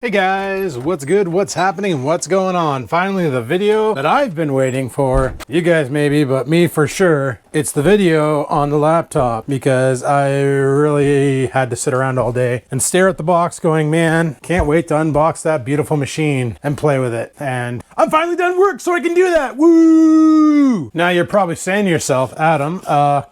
Hey guys, what's good, what's happening, and what's going on? Finally, the video that I've been waiting for. You guys maybe, but me for sure. It's the video on the laptop because I really had to sit around all day and stare at the box going, man, can't wait to unbox that beautiful machine and play with it. And I'm finally done work so I can do that. Woo! Now you're probably saying to yourself, Adam,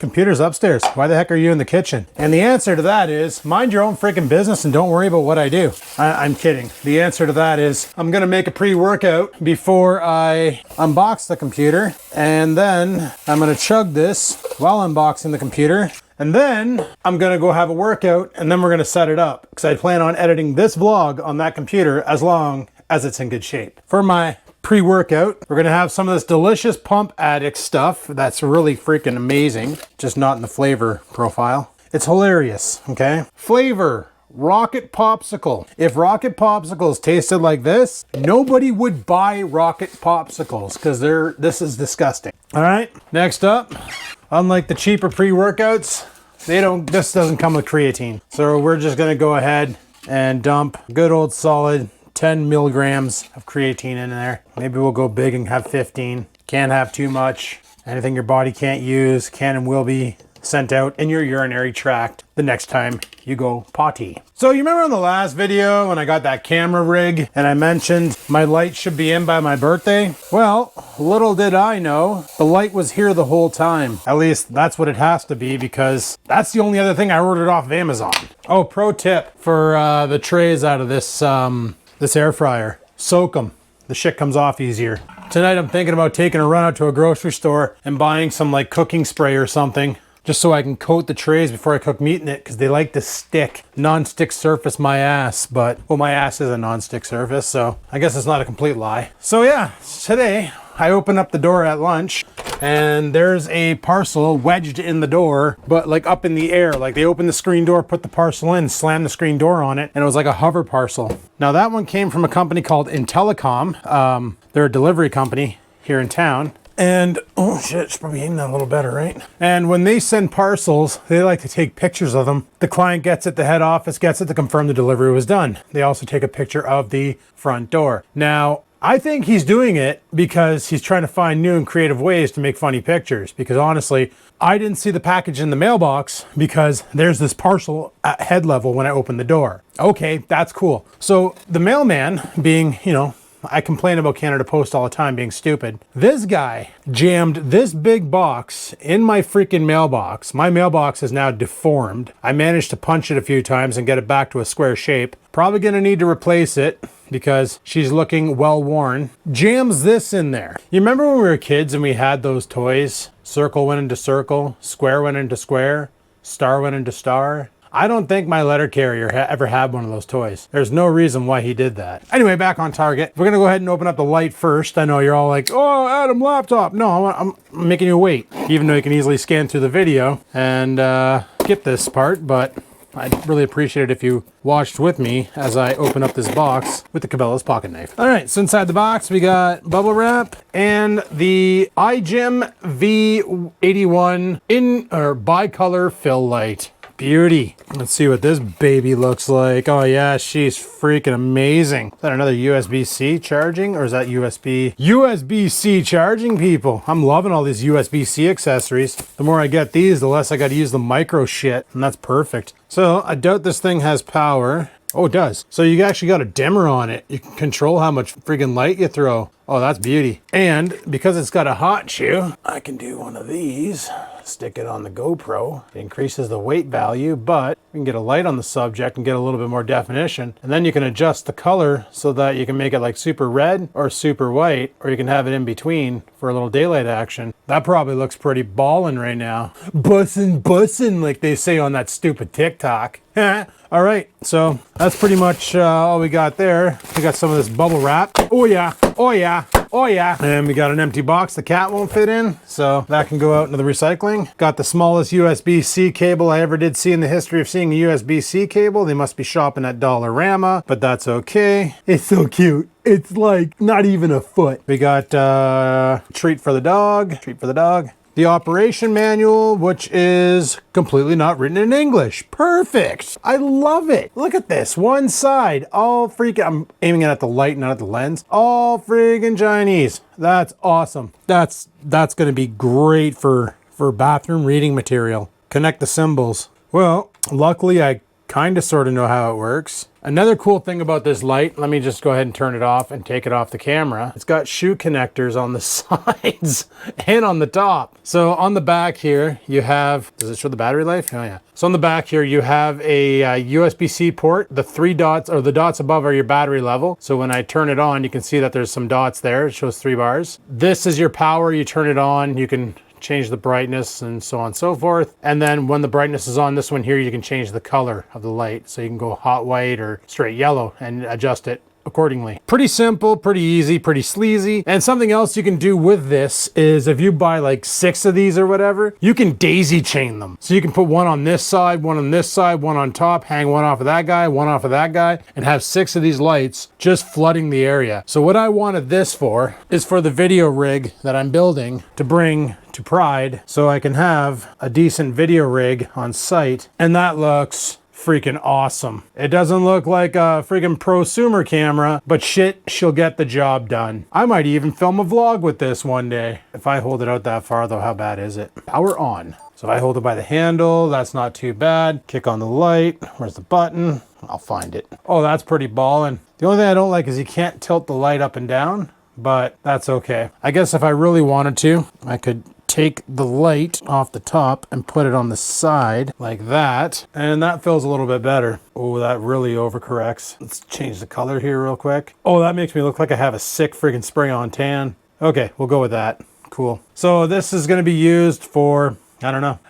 computer's upstairs. Why the heck are you in the kitchen? And the answer to that is mind your own freaking business and don't worry about what I do. I'm kidding. The answer to that is I'm gonna make a pre-workout before I unbox the computer, and then I'm gonna chug this while unboxing the computer, and then I'm gonna go have a workout, and then we're gonna set it up because I plan on editing this vlog on that computer as long as it's in good shape. For my pre-workout, we're gonna have some of this delicious Pump Addict stuff that's really freaking amazing, just not in the flavor profile. It's hilarious, okay? Flavor. Rocket Popsicle. If Rocket Popsicles tasted like this, nobody would buy Rocket Popsicles because this is disgusting. All right, next up, unlike the cheaper pre-workouts, this doesn't come with creatine. So we're just gonna go ahead and dump good old solid 10 milligrams of creatine in there. Maybe we'll go big and have 15. Can't have too much. Anything your body can't use can and will be sent out in your urinary tract the next time you go potty. So you remember in the last video when I got that camera rig and I mentioned my light should be in by my birthday? Well, little did I know the light was here the whole time. At least that's what it has to be because that's the only other thing I ordered off of Amazon. Oh, pro tip for the trays out of this air fryer. Soak them. The shit comes off easier. Tonight I'm thinking about taking a run out to a grocery store and buying some like cooking spray or something, just so I can coat the trays before I cook meat in it, because they like to stick, non-stick surface my ass, but, well, my ass is a non-stick surface, so I guess it's not a complete lie. So yeah, today I open up the door at lunch and there's a parcel wedged in the door, but like up in the air. Like they opened the screen door, put the parcel in, slammed the screen door on it, and it was like a hover parcel. Now that one came from a company called Intellicom. They're a delivery company here in town. And, oh shit, it's probably aiming that a little better, right? And when they send parcels, they like to take pictures of them. The client gets it, the head office gets it to confirm the delivery was done. They also take a picture of the front door. Now, I think he's doing it because he's trying to find new and creative ways to make funny pictures. Because honestly, I didn't see the package in the mailbox because there's this parcel at head level when I opened the door. Okay, that's cool. So the mailman being, you know, I complain about Canada Post all the time being stupid. This guy jammed this big box in my freaking mailbox. My mailbox is now deformed. I managed to punch it a few times and get it back to a square shape. Probably gonna need to replace it because she's looking well worn. Jams this in there. You remember when we were kids and we had those toys? Circle went into circle, square went into square, star went into star. I don't think my letter carrier ever had one of those toys. There's no reason why he did that. Anyway, back on target. We're gonna go ahead and open up the light first. I know you're all like, oh, Adam, laptop. No, I'm making you wait, even though you can easily scan through the video and skip this part, but I'd really appreciate it if you watched with me as I open up this box with the Cabela's pocket knife. All right, so inside the box, we got bubble wrap and the iGym V81 bicolor fill light. Beauty. Let's see what this baby looks like. Oh yeah, she's freaking amazing. Is that another USB-C charging, or is that USB-C charging, people? I'm loving all these USB-C accessories. The more I get these, the less I got to use the micro shit, and that's perfect. So I doubt this thing has power. Oh, it does. So you actually got a dimmer on it. You can control how much friggin' light you throw. Oh, that's beauty. And because it's got a hot shoe, I can do one of these. Stick it on the GoPro. It increases the weight value, but you can get a light on the subject and get a little bit more definition. And then you can adjust the color so that you can make it like super red or super white, or you can have it in between for a little daylight action. That probably looks pretty ballin' right now. Bussin', like they say on that stupid TikTok. All right, so that's pretty much all we got there. We got some of this bubble wrap. Oh yeah, oh yeah, oh yeah. And we got an empty box the cat won't fit in, so that can go out into the recycling. Got the smallest USB-C cable I ever did see in the history of seeing a USB-C cable. They must be shopping at Dollarama, but that's okay. It's so cute. It's like not even a foot. We got treat for the dog. the operation manual, which is completely not written in English. Perfect. I love it. Look at this. One side, all freaking, I'm aiming it at the light, not at the lens. All friggin' Chinese. That's awesome. That's going to be great for bathroom reading material. Connect the symbols. Well, luckily I kind of sort of know how it works. Another cool thing about this light, let me just go ahead and turn it off and take it off the camera. It's got shoe connectors on the sides and on the top. So on the back here, you have, does it show the battery life? Oh yeah. So on the back here, you have a USB-C port. The 3 dots, or the dots above, are your battery level. So when I turn it on, you can see that there's some dots there. It shows 3 bars. This is your power. You turn it on, you can change the brightness and so on and so forth. And then when the brightness is on, this one here, you can change the color of the light. So you can go hot white or straight yellow and adjust it accordingly. Pretty simple, pretty easy, pretty sleazy. And something else you can do with this is if you buy like 6 of these or whatever, you can daisy chain them. So you can put one on this side, one on this side, one on top, hang one off of that guy, one off of that guy, and have 6 of these lights just flooding the area. So what I wanted this for is for the video rig that I'm building to bring to Pride, so I can have a decent video rig on site, and that looks freaking awesome. It doesn't look like a freaking prosumer camera, but shit, she'll get the job done. I might even film a vlog with this one day. If I hold it out that far though, how bad is it? Power on. So if I hold it by the handle, that's not too bad. Kick on the light. Where's the button? I'll find it. Oh, that's pretty ballin'. The only thing I don't like is you can't tilt the light up and down, but that's okay. I guess if I really wanted to, I could take the light off the top and put it on the side like that, and that feels a little bit better. Oh, that really overcorrects. Let's change the color here real quick. Oh, that makes me look like I have a sick freaking spray on tan. Okay, we'll go with that. Cool. So this is going to be used for, I don't know.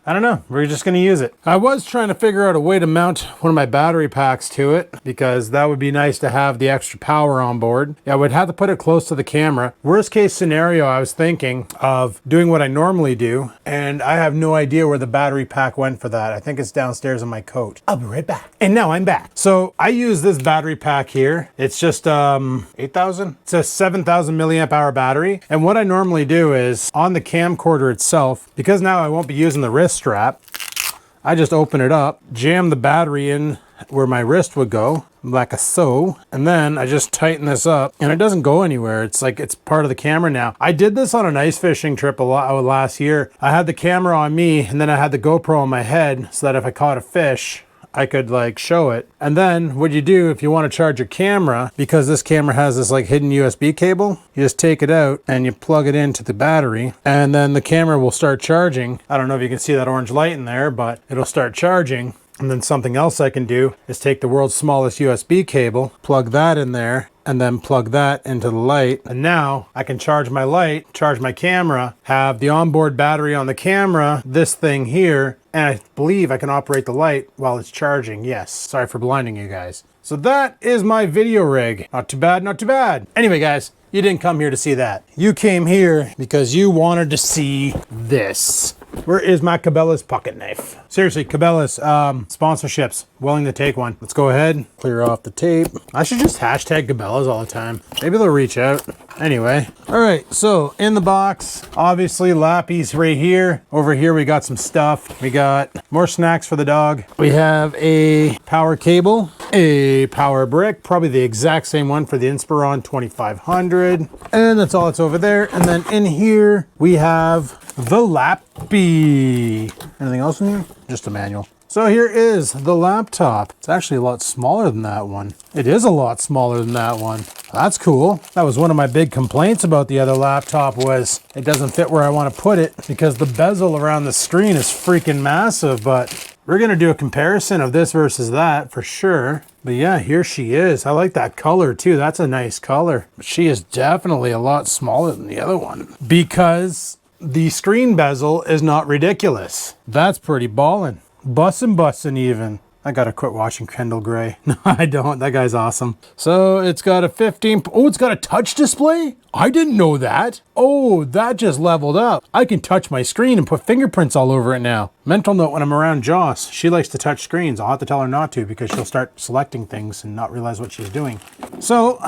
We're just going to use it. I was trying to figure out a way to mount one of my battery packs to it, because that would be nice to have the extra power on board. Yeah, I would have to put it close to the camera. Worst case scenario, I was thinking of doing what I normally do, and I have no idea where the battery pack went for that. I think it's downstairs in my coat. I'll be right back. And now I'm back. So I use this battery pack here. It's just 8,000. It's a 7,000 milliamp hour battery. And what I normally do is on the camcorder itself, because now I won't be using the wrist strap, I just open it up, jam the battery in where my wrist would go, like a so, and then I just tighten this up, and it doesn't go anywhere. It's like it's part of the camera now. I did this on an ice fishing trip last year. I had the camera on me, and then I had the GoPro on my head, so that if I caught a fish, I could like show it. And then what you do if you want to charge your camera, because this camera has this like hidden USB cable, you just take it out and you plug it into the battery, and then the camera will start charging. I don't know if you can see that orange light in there, but it'll start charging. And then something else I can do is take the world's smallest USB cable, plug that in there, and then plug that into the light. And now I can charge my light, charge my camera, have the onboard battery on the camera, this thing here, and I believe I can operate the light while it's charging. Yes, sorry for blinding you guys. So that is my video rig. Not too bad, not too bad. Anyway, guys, you didn't come here to see that. You came here because you wanted to see this. Where is my Cabela's pocket knife? Seriously, Cabela's sponsorships, willing to take one. Let's go ahead, clear off the tape. I should just hashtag Cabela's all the time. Maybe they'll reach out. Anyway, all right, so in the box, obviously Lappy's right here. Over here we got some stuff. We got more snacks for the dog. We have a power cable, a power brick, probably the exact same one for the Inspiron 2500. And that's all that's over there. And then in here we have the Lappy. Anything else in here? Just a manual. So here is the laptop. It's actually a lot smaller than that one. It is a lot smaller than that one. That's cool. That was one of my big complaints about the other laptop, was it doesn't fit where I want to put it, because the bezel around the screen is freaking massive. But we're going to do a comparison of this versus that for sure. But yeah, here she is. I like that color too. That's a nice color. But she is definitely a lot smaller than the other one, because the screen bezel is not ridiculous. That's pretty ballin'. Bussin' even. I gotta quit watching Kendall Gray. No, I don't. That guy's awesome. So it's got a 15. Oh, it's got a touch display? I didn't know that. Oh, that just leveled up. I can touch my screen and put fingerprints all over it now. Mental note when I'm around Joss, she likes to touch screens. I'll have to tell her not to because she'll start selecting things and not realize what she's doing. So,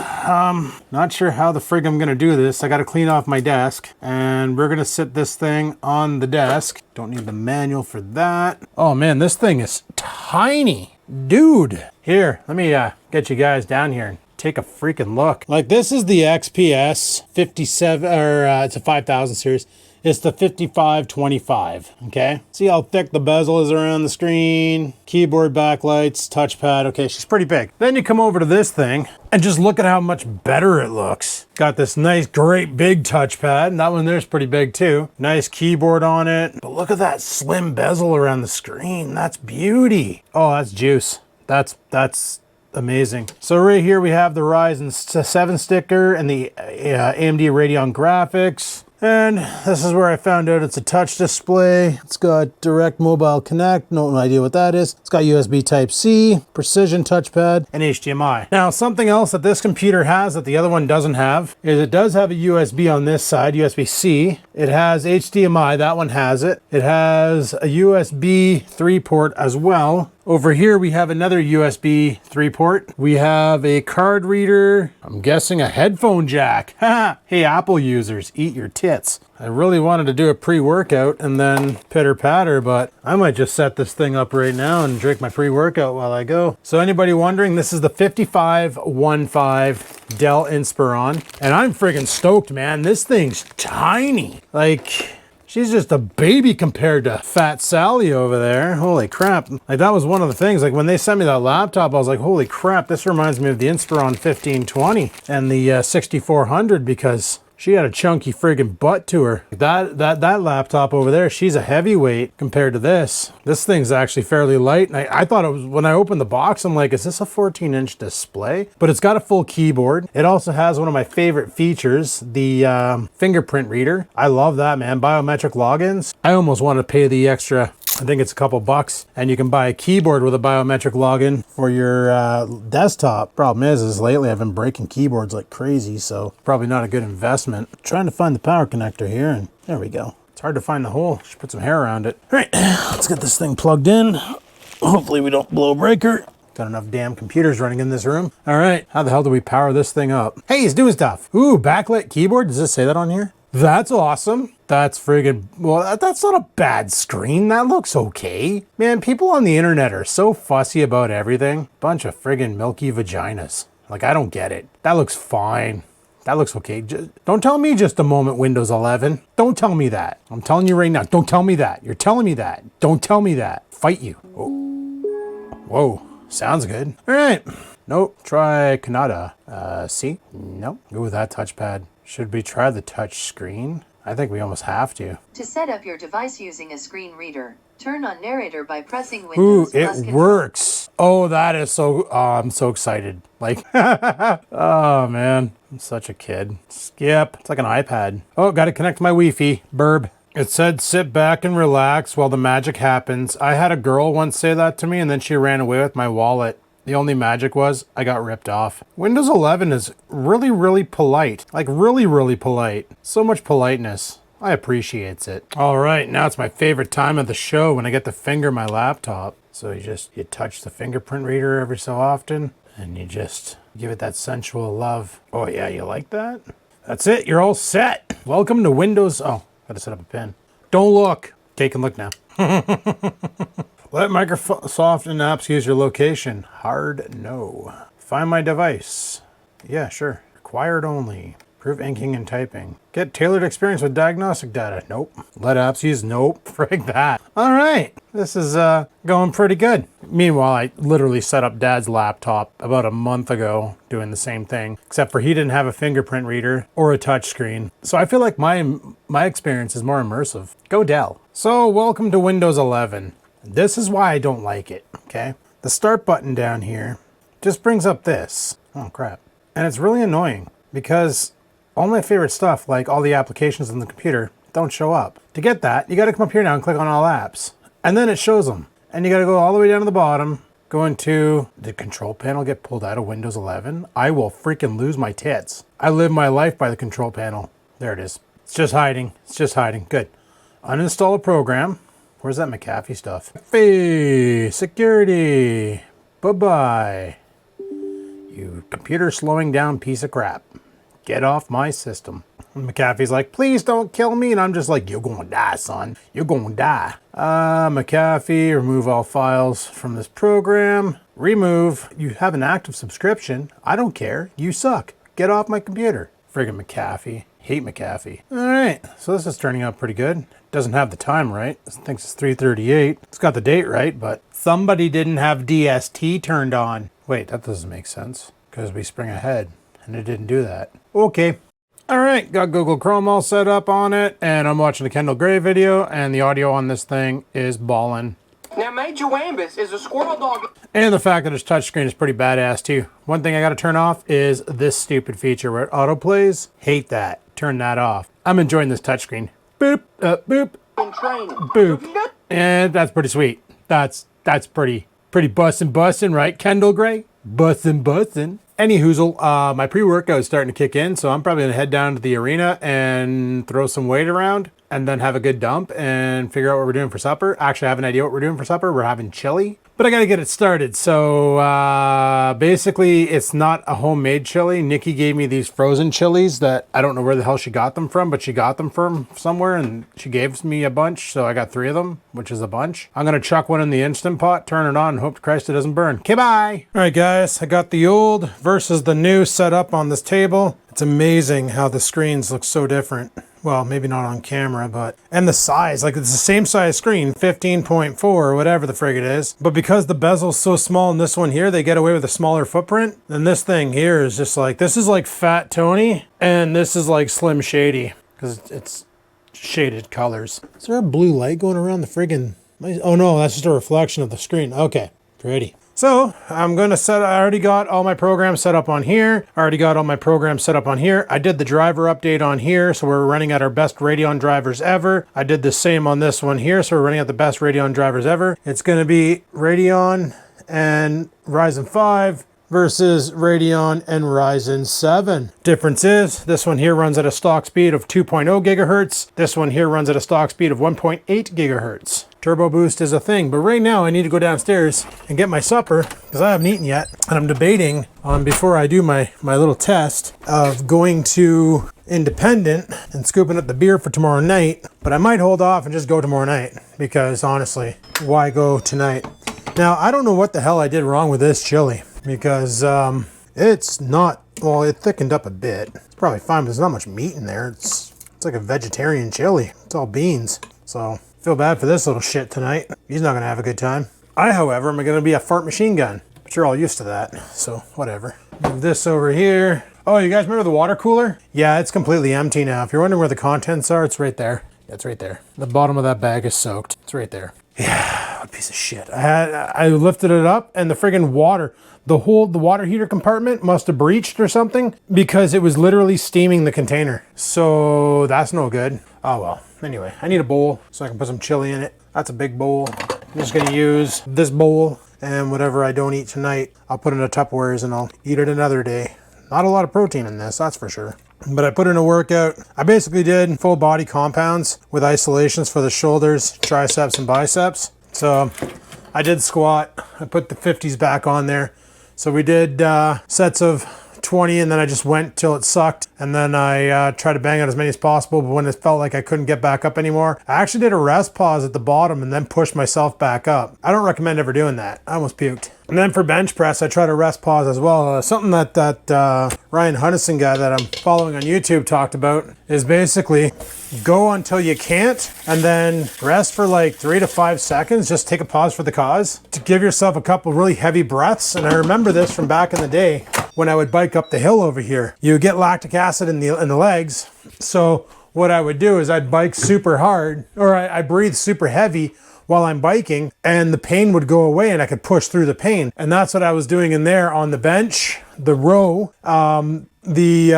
not sure how the frig I'm gonna do this. I gotta clean off my desk and we're gonna sit this thing on the desk. Don't need the manual for that. Oh man, this thing is tiny. Dude. Here, let me get you guys down here and take a freaking look. Like this is the XPS 57, or it's a 5000 series. It's the 5525, okay? See how thick the bezel is around the screen, keyboard backlights, touchpad. Okay, she's pretty big. Then you come over to this thing and just look at how much better it looks. Got this nice, great big touchpad, and that one there's pretty big too. Nice keyboard on it. But look at that slim bezel around the screen. That's beauty. Oh, that's juice. That's amazing. So right here we have the Ryzen 7 sticker and the AMD Radeon graphics. And this is where I found out it's a touch display. It's got direct mobile connect, no idea what that is. It's got USB Type-C, precision touchpad, and HDMI. Now, something else that this computer has that the other one doesn't have is it does have a USB on this side, USB-C. It has HDMI, that one has it. It has a USB 3 port as well. Over here, we have another USB 3 port. We have a card reader. I'm guessing a headphone jack. Hey, Apple users, eat your tits. I really wanted to do a pre-workout and then pitter patter, but I might just set this thing up right now and drink my pre-workout while I go. So anybody wondering, this is the 5515 Dell Inspiron. And I'm friggin' stoked, man. This thing's tiny. Like, she's just a baby compared to Fat Sally over there. Holy crap. Like that was one of the things, like when they sent me that laptop, I was like, holy crap, this reminds me of the Inspiron 1520 and the 6400 because she had a chunky friggin' butt to her. That laptop over there, she's a heavyweight compared to this. This thing's actually fairly light. And I thought it was, when I opened the box, I'm like, is this a 14-inch display? But it's got a full keyboard. It also has one of my favorite features, the fingerprint reader. I love that, man. Biometric logins. I almost want to pay the extra, I think it's a couple bucks, and you can buy a keyboard with a biometric login for your desktop. Problem is lately I've been breaking keyboards like crazy, so probably not a good investment. Trying to find the power connector here, and there we go. It's hard to find the hole. Should put some hair around it. All right, let's get this thing plugged in. Hopefully we don't blow a breaker. Got enough damn computers running in this room. All right, how the hell do we power this thing up? Hey, it's doing stuff. Ooh, backlit keyboard. Does this say that on here? That's awesome. That's friggin', well, that's not a bad screen. That looks okay. Man, people on the internet are so fussy about everything. Bunch of friggin' milky vaginas. Like, I don't get it. That looks fine. That looks okay. Don't tell me just a moment, Windows 11. Don't tell me that. I'm telling you right now, don't tell me that. You're telling me that. Don't tell me that. Fight you. Oh. Whoa, sounds good. All right. Nope, try Canada. C? Nope. Go with that touchpad. Should we try the touch screen? I think we almost have to. To set up your device using a screen reader, turn on narrator by pressing Windows. Ooh, it works. Oh, that is so, I'm so excited. Like, oh man, I'm such a kid. Skip, it's like an iPad. Oh, got to connect to my Wi-Fi, burb. It said, sit back and relax while the magic happens. I had a girl once say that to me and then she ran away with my wallet. The only magic was I got ripped off. Windows 11 is really, really polite. Like really, really polite. So much politeness. I appreciate it. All right, now it's my favorite time of the show when I get to finger my laptop. So you touch the fingerprint reader every so often and you just give it that sensual love. Oh yeah, you like that? That's it, you're all set. Welcome to Windows, oh, gotta set up a pin. Don't look. Take a look now. Let Microsoft and apps use your location. Hard no. Find my device. Yeah, sure. Required only. Prove inking and typing. Get tailored experience with diagnostic data. Nope. Let apps use. Nope. Frig that. All right. This is going pretty good. Meanwhile, I literally set up Dad's laptop about a month ago doing the same thing, except for he didn't have a fingerprint reader or a touch screen. So I feel like my experience is more immersive. Go Dell. So welcome to Windows 11. This is why I don't like it, okay? The start button down here just brings up this. Oh, crap. And it's really annoying because all my favorite stuff, like all the applications on the computer, don't show up. To get that, you got to come up here now and click on all apps. And then it shows them. And you got to go all the way down to the bottom Going to the control panel get pulled out of Windows 11? I will freaking lose my tits. I live my life by the control panel. There it is. It's just hiding. It's just hiding. Good. Uninstall a program. Where's that McAfee stuff? Hey, security. Bye-bye. You computer slowing down piece of crap. Get off my system. And McAfee's like, please don't kill me. And I'm just like, you're gonna die, son. You're gonna die. McAfee, remove all files from this program. Remove. You have an active subscription. I don't care. You suck. Get off my computer. Friggin' McAfee. Hate McAfee. All right, so this is turning out pretty good. Doesn't have the time right. It thinks it's 3:38. It's got the date right, but somebody didn't have DST turned on. Wait, that doesn't make sense because we spring ahead and it didn't do that. Okay. All right, got Google Chrome all set up on it, and I'm watching the Kendall Gray video, and the audio on this thing is ballin'. Now, Major Wambus is a squirrel dog. And the fact that its touchscreen is pretty badass too. One thing I gotta turn off is this stupid feature where it autoplays. Hate that. Turn that off. I'm enjoying this touchscreen. Boop, boop, boop. And that's pretty sweet. That's pretty bussin', right, Kendall Gray? Bussin'. Any hoozle, my pre-workout is starting to kick in, so I'm probably gonna head down to the arena and throw some weight around and then have a good dump and figure out what we're doing for supper. Actually, I have an idea what we're doing for supper. We're having chili, but I gotta get it started. So basically, it's not a homemade chili. Nikki gave me these frozen chilies that I don't know where the hell she got them from, but she got them from somewhere and she gave me a bunch. So I got 3 of them, which is a bunch. I'm gonna chuck one in the Instant Pot, turn it on, and hope to Christ it doesn't burn. Okay, bye. All right, guys, I got the old versus the new set up on this table. It's amazing how the screens look so different. Well, maybe not on camera, but... And the size, like it's the same size screen, 15.4 or whatever the frig it is. But because the bezel's so small in this one here, they get away with a smaller footprint. And this thing here is just like, this is like Fat Tony, and this is like Slim Shady, because it's shaded colors. Is there a blue light going around the friggin... Oh no, that's just a reflection of the screen. Okay, pretty. So I'm going to I already got all my programs set up on here. I already got all my programs set up on here. I did the driver update on here. So we're running at our best Radeon drivers ever. I did the same on this one here. So we're running at the best Radeon drivers ever. It's going to be Radeon and Ryzen 5 versus Radeon and Ryzen 7. Difference is this one here runs at a stock speed of 2.0 gigahertz. This one here runs at a stock speed of 1.8 gigahertz. Turbo boost is a thing, but right now I need to go downstairs and get my supper because I haven't eaten yet. And I'm debating on, before I do my little test, of going to Independent and scooping up the beer for tomorrow night. But I might hold off and just go tomorrow night because honestly, why go tonight? Now, I don't know what the hell I did wrong with this chili because it's not, well, it thickened up a bit. It's probably fine, but there's not much meat in there. It's like a vegetarian chili. It's all beans. So feel bad for this little shit tonight. He's not gonna have a good time. I, however, am gonna be a fart machine gun, but you're all used to that, so whatever. Move this over here. Oh, you guys remember the water cooler? Yeah, it's completely empty now. If you're wondering where the contents are, it's right there. Yeah, it's right there. The bottom of that bag is soaked. It's right there. Yeah, what a piece of shit. I lifted it up and the friggin' water, the water heater compartment must have breached or something because it was literally steaming the container. So that's no good. Oh well. Anyway, I need a bowl so I can put some chili in it. That's a big bowl. I'm just gonna use this bowl and whatever I don't eat tonight, I'll put in a Tupperwares and I'll eat it another day. Not a lot of protein in this, that's for sure. But I put in a workout. I basically did full body compounds with isolations for the shoulders, triceps, and biceps. So I did squat. I put the 50s back on there. So we did sets of 20 and then I just went till it sucked. And then I tried to bang out as many as possible. But when it felt like I couldn't get back up anymore, I actually did a rest pause at the bottom and then pushed myself back up. I don't recommend ever doing that. I almost puked. And then for bench press, I tried a rest pause as well. Something that Ryan Hunnison guy that I'm following on YouTube talked about is basically go until you can't and then rest for like 3 to 5 seconds. Just take a pause for the cause to give yourself a couple really heavy breaths. And I remember this from back in the day when I would bike up the hill over here. You would get lactic acid in the legs. So what I would do is I'd bike super hard, or I breathe super heavy while I'm biking, and the pain would go away and I could push through the pain. And that's what I was doing in there on the bench, the row, the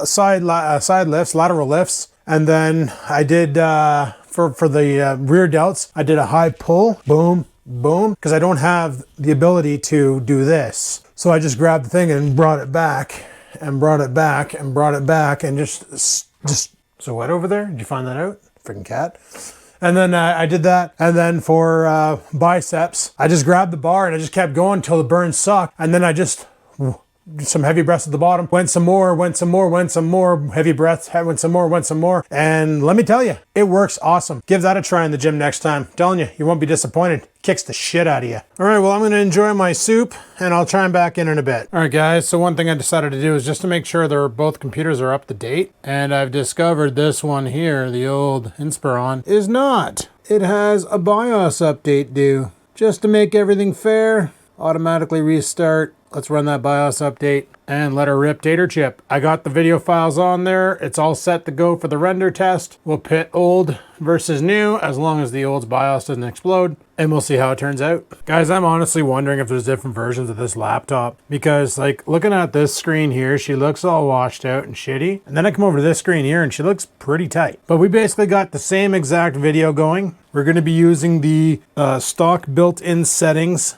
side lifts, lateral lifts. And then I did, for the rear delts, I did a high pull, boom, boom, because I don't have the ability to do this. So I just grabbed the thing and brought it back and brought it back and brought it back and just so wet over there. Did you find that out? Freaking cat. And then I did that. And then for biceps, I just grabbed the bar and I just kept going until the burn sucked. And then I just some heavy breaths at the bottom, went some more, heavy breaths, went some more. And let me tell you, it works awesome. Give that a try in the gym next time. I'm telling you, you won't be disappointed. Kicks the shit out of you. All right, well, I'm gonna enjoy my soup and I'll chime back in a bit. All right, guys, so one thing I decided to do is just to make sure both computers are up to date. And I've discovered this one here, the old Inspiron, is not. It has a BIOS update due. Just to make everything fair, automatically restart. Let's run that BIOS update and let her rip tater chip. I got the video files on there. It's all set to go for the render test. We'll pit old versus new as long as the old's BIOS doesn't explode, and we'll see how it turns out. Guys, I'm honestly wondering if there's different versions of this laptop, because like looking at this screen here, she looks all washed out and shitty. And then I come over to this screen here and she looks pretty tight. But we basically got the same exact video going. We're going to be using the stock built-in settings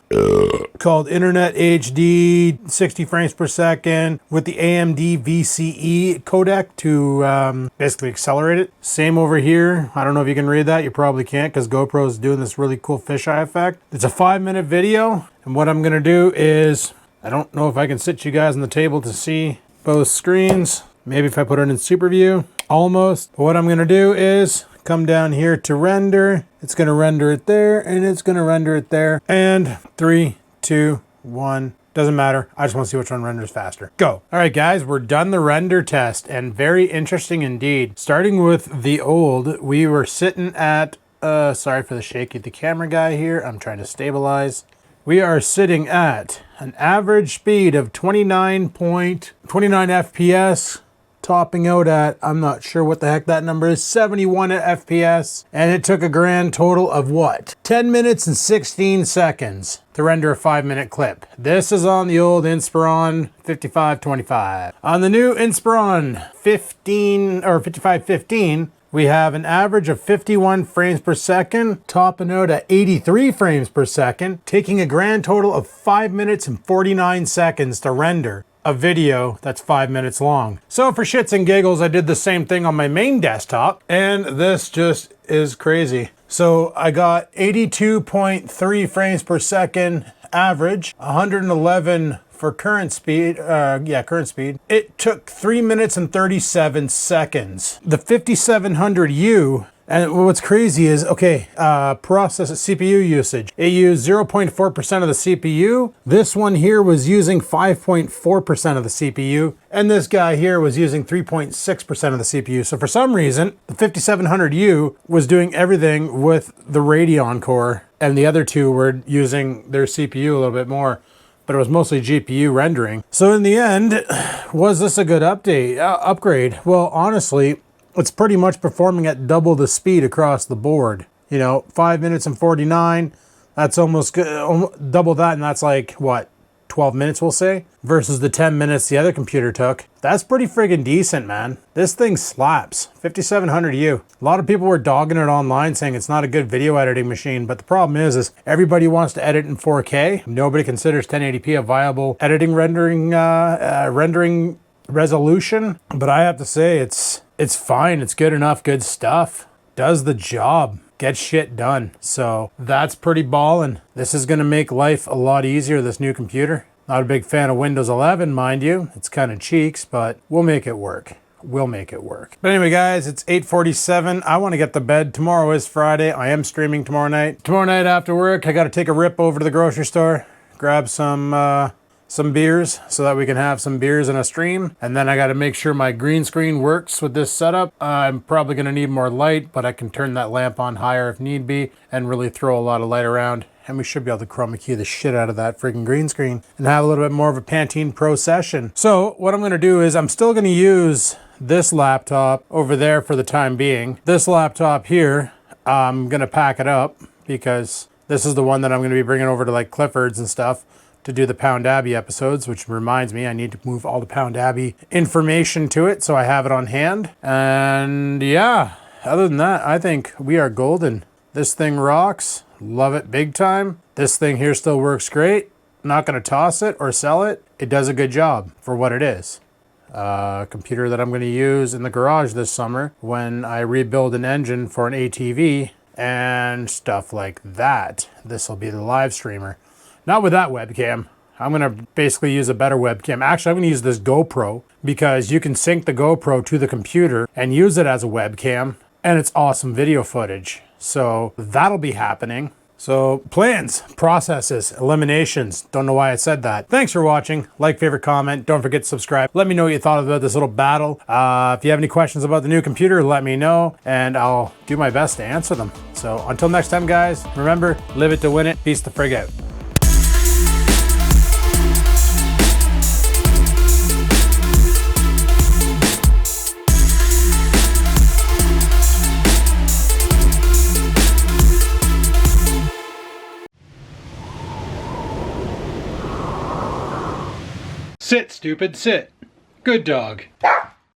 called Internet HD 60 frames per second with the AMD VCE codec to basically accelerate it. Same over here. I don't know if you can read that. You probably can't because GoPro is doing this really cool fisheye effect. It's a 5-minute video. And what I'm going to do is, I don't know if I can sit you guys on the table to see both screens. Maybe if I put it in super view, almost. But what I'm going to do is come down here to render. It's going to render it there and it's going to render it there. And 3, 2, 1. Doesn't matter. I just want to see which one renders faster. Go. All right, guys, we're done the render test and very interesting indeed. Starting with the old, we were sitting at, sorry for the shaky, the camera guy here. I'm trying to stabilize. We are sitting at an average speed of 29 FPS. Topping out at, I'm not sure what the heck that number is, 71 FPS. And it took a grand total of what? 10 minutes and 16 seconds to render a 5-minute clip. This is on the old Inspiron 5525. On the new Inspiron 5515, we have an average of 51 frames per second, topping out at 83 frames per second, taking a grand total of 5 minutes and 49 seconds to render a video that's 5 minutes long. So for shits and giggles, I did the same thing on my main desktop, and this just is crazy. So I got 82.3 frames per second average, 111 for current speed, current speed. It took 3 minutes and 37 seconds. The 5700U, and what's crazy is, okay, CPU usage. It used 0.4% of the CPU. This one here was using 5.4% of the CPU. And this guy here was using 3.6% of the CPU. So for some reason, the 5700U was doing everything with the Radeon core, and the other two were using their CPU a little bit more, but it was mostly GPU rendering. So in the end, was this a good upgrade? Well, honestly, it's pretty much performing at double the speed across the board. You know, 5 minutes and 49, that's almost double that, and that's like, what, 12 minutes, we'll say? Versus the 10 minutes the other computer took. That's pretty friggin' decent, man. This thing slaps. 5700U. A lot of people were dogging it online saying it's not a good video editing machine, but the problem is everybody wants to edit in 4K. Nobody considers 1080p a viable editing rendering resolution. But I have to say, it's fine. It's good enough, good stuff. Does the job. Get shit done. So that's pretty ballin'. This is gonna make life a lot easier, this new computer. Not a big fan of Windows 11, mind you. It's kind of cheeks, but we'll make it work. We'll make it work. But anyway, guys, it's 8:47. I want to get to bed. Tomorrow is Friday. I am streaming tomorrow night. Tomorrow night after work, I got to take a rip over to the grocery store, grab some beers so that we can have some beers in a stream. And then I got to make sure my green screen works with this setup. I'm probably going to need more light, but I can turn that lamp on higher if need be and really throw a lot of light around. And we should be able to chroma key the shit out of that freaking green screen and have a little bit more of a Pantene Pro session. So what I'm going to do is I'm still going to use this laptop over there for the time being. This laptop here, I'm going to pack it up because this is the one that I'm going to be bringing over to like Clifford's and stuff to do the Pound Abbey episodes, which reminds me I need to move all the Pound Abbey information to it so I have it on hand. And yeah, other than that, I think we are golden. This thing rocks. Love it big time. This thing here still works great. Not going to toss it or sell it. It does a good job for what it is. Computer that I'm going to use in the garage this summer when I rebuild an engine for an ATV and stuff like that. This will be the live streamer. Not with that webcam. I'm going to basically use a better webcam. Actually, I'm going to use this GoPro because you can sync the GoPro to the computer and use it as a webcam, and it's awesome video footage. So that'll be happening. So plans, processes, eliminations. Don't know why I said that. Thanks for watching. Like, favorite, comment. Don't forget to subscribe. Let me know what you thought about this little battle. If you have any questions about the new computer, let me know and I'll do my best to answer them. So until next time, guys, remember, live it to win it. Peace the frig out. Sit, stupid, sit. Good dog.